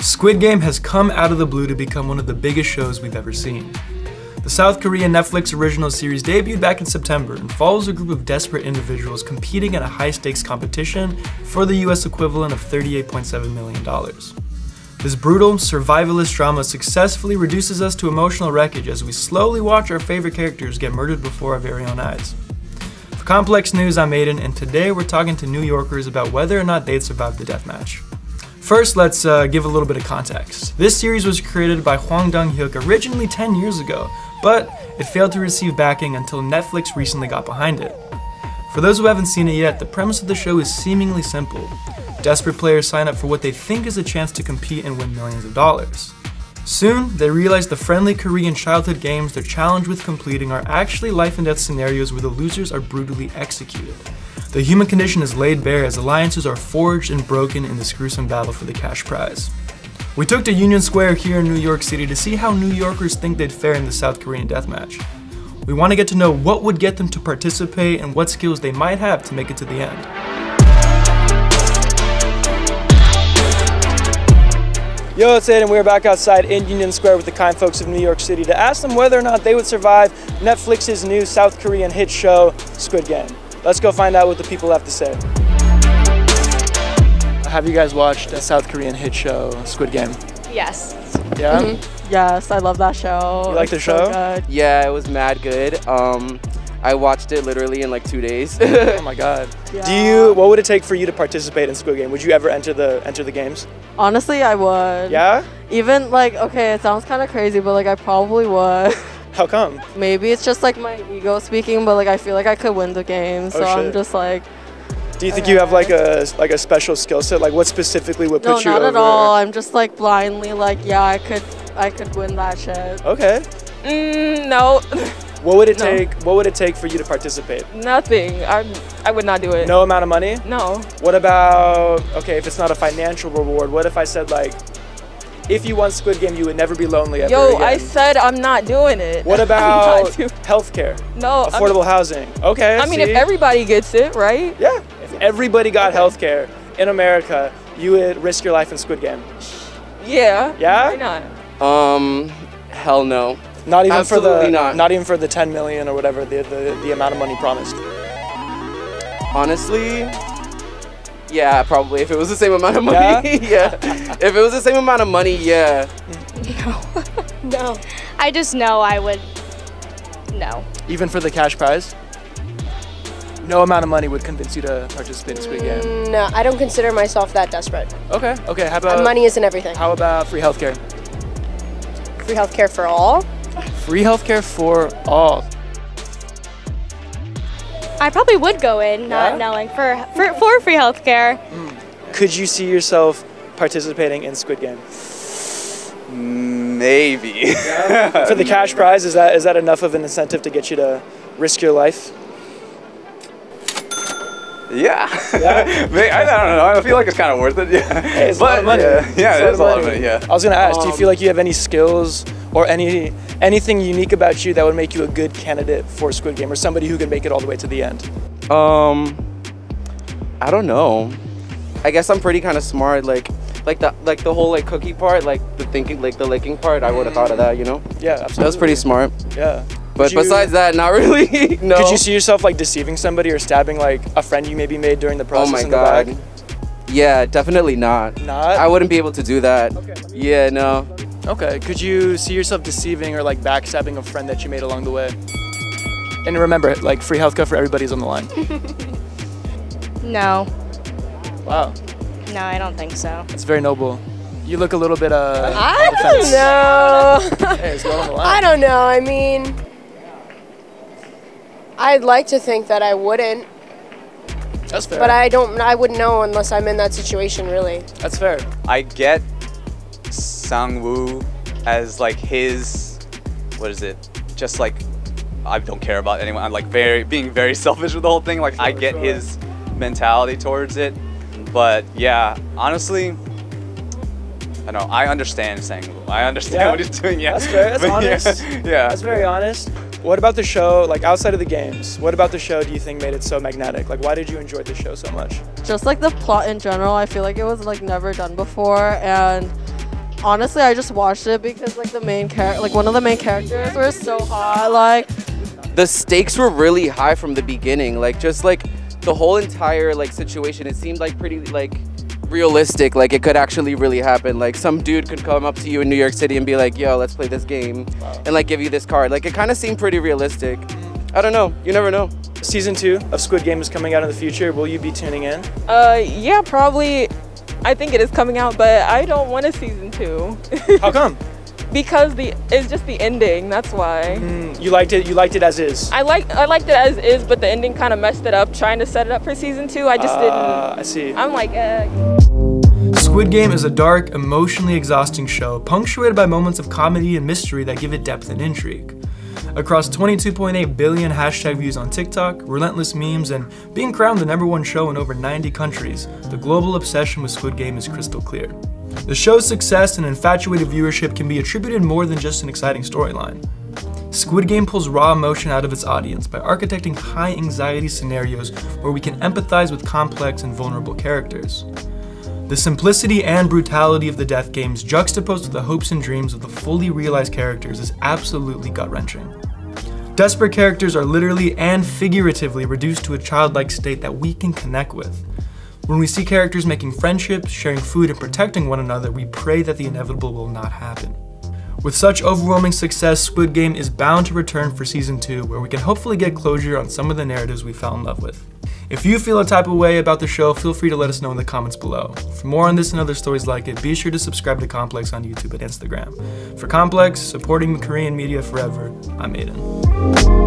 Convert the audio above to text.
Squid Game has come out of the blue to become one of the biggest shows we've ever seen. The South Korean Netflix original series debuted back in September and follows a group of desperate individuals competing in a high-stakes competition for the US equivalent of $38.7 million. This brutal, survivalist drama successfully reduces us to emotional wreckage as we slowly watch our favorite characters get murdered before our very own eyes. For Complex News, I'm Aiden, and today we're talking to New Yorkers about whether or not they'd survive the deathmatch. First, let's give a little bit of context. This series was created by Hwang Dong-hyuk originally 10 years ago, but it failed to receive backing until Netflix recently got behind it. For those who haven't seen it yet, the premise of the show is seemingly simple. Desperate players sign up for what they think is a chance to compete and win millions of dollars. Soon, they realize the friendly Korean childhood games they're challenged with completing are actually life and death scenarios where the losers are brutally executed. The human condition is laid bare as alliances are forged and broken in this gruesome battle for the cash prize. We took to Union Square here in New York City to see how New Yorkers think they'd fare in the South Korean deathmatch. We want to get to know what would get them to participate and what skills they might have to make it to the end. Yo, it's Aiden, we're back outside in Union Square with the kind folks of New York City to ask them whether or not they would survive Netflix's new South Korean hit show, Squid Game. Let's go find out what the people have to say. Have you guys watched the South Korean hit show, Squid Game? Yes. Yeah? Mm-hmm. Yes, I love that show. You like the show? So good. Yeah, it was mad good. I watched it literally in like 2 days. Oh my god. Yeah. What would it take for you to participate in Squid Game? Would you ever enter the games? Honestly, I would. Yeah? Even like, okay, it sounds kind of crazy, but like I probably would. How come? Maybe it's just like my ego speaking, but like I feel like I could win the game, so I'm just like. Do you think you have like a special skill set? Like what specifically would put you over? No, not at all. I'm just like blindly like, yeah, I could win that shit. Okay. No. What would it take? What would it take for you to participate? Nothing. I would not do it. No amount of money? No. What about, okay, if it's not a financial reward, what if I said like, if you won Squid Game, you would never be lonely ever again? I said I'm not doing it. What about healthcare? No. Affordable housing? Okay, I mean, if everybody gets it, right? Yeah. If everybody got healthcare in America, you would risk your life in Squid Game? Yeah. Yeah? Why not? Hell no. Not even Absolutely not. Not even for the 10 million or whatever the amount of money promised. Honestly, yeah, probably. If it was the same amount of money, yeah. If it was the same amount of money, yeah. No. No. I just know I would. No. Even for the cash prize? No amount of money would convince you to participate in Squid Game. No, I don't consider myself that desperate. Okay. Okay. How about money isn't everything. How about free healthcare? Free healthcare for all? Free healthcare for all. I probably would go in not knowing for free healthcare. Could you see yourself participating in Squid Game? Maybe. For the cash prize, is that enough of an incentive to get you to risk your life? Yeah. I don't know. I feel like it's kind of worth it. Yeah. Hey, it's a lot of money. Yeah, it is a lot of money. Yeah. I was gonna ask, do you feel like you have any skills or anything unique about you that would make you a good candidate for Squid Game, or somebody who could make it all the way to the end? I don't know. I guess I'm pretty kind of smart. Like the whole like cookie part, like the thinking, like the licking part. I would have thought of that, you know? Yeah, absolutely. That was pretty smart. Yeah. But besides that, not really. No. Could you see yourself like deceiving somebody or stabbing like a friend you maybe made during the process? Oh my in god. The back? Yeah, definitely not. Not? I wouldn't be able to do that. Okay. Yeah, no. Okay. Could you see yourself deceiving or like backstabbing a friend that you made along the way? And remember, like free healthcare for everybody's on the line. No. Wow. No, I don't think so. That's very noble. You look a little bit I don't know. Hey, it's well on the line. I don't know. I mean, I'd like to think that I wouldn't. That's fair. But I wouldn't know unless I'm in that situation, really. That's fair. I get Sang-woo as like his, what is it? Just like, I don't care about anyone. I'm like being very selfish with the whole thing. Like I get his mentality towards it. But yeah, honestly, I know, I understand Sang-woo. I understand what he's doing, yeah. That's fair, that's honest. Yeah. That's very honest. What about the show, like outside of the games, what about the show do you think made it so magnetic? Like, why did you enjoy the show so much? Just like the plot in general, I feel like it was like never done before, and honestly, I just watched it because like one of the main characters were so hot. Like, The stakes were really high from the beginning. Like, just like the whole entire like situation, it seemed like pretty like realistic. Like, it could actually really happen. Like, some dude could come up to you in New York City and be like, yo, let's play this game, and like give you this card. Like, it kind of seemed pretty realistic. I don't know, you never know. Season 2 of Squid Game is coming out in the future. Will you be tuning in? Yeah, probably. I think it is coming out, but I don't want a season 2. How come? Because it's just the ending, that's why. You liked it as is? I liked it as is, but the ending kind of messed it up, trying to set it up for season 2. I just didn't. I see. I'm like, Squid Game is a dark, emotionally exhausting show, punctuated by moments of comedy and mystery that give it depth and intrigue. Across 22.8 billion hashtag views on TikTok, relentless memes, and being crowned the #1 show in over 90 countries, the global obsession with Squid Game is crystal clear. The show's success and infatuated viewership can be attributed more than just an exciting storyline. Squid Game pulls raw emotion out of its audience by architecting high-anxiety scenarios where we can empathize with complex and vulnerable characters. The simplicity and brutality of the death games juxtaposed with the hopes and dreams of the fully realized characters is absolutely gut-wrenching. Desperate characters are literally and figuratively reduced to a childlike state that we can connect with. When we see characters making friendships, sharing food, and protecting one another, we pray that the inevitable will not happen. With such overwhelming success, Squid Game is bound to return for season 2, where we can hopefully get closure on some of the narratives we fell in love with. If you feel a type of way about the show, feel free to let us know in the comments below. For more on this and other stories like it, be sure to subscribe to Complex on YouTube and Instagram. For Complex, supporting Korean media forever, I'm Aiden.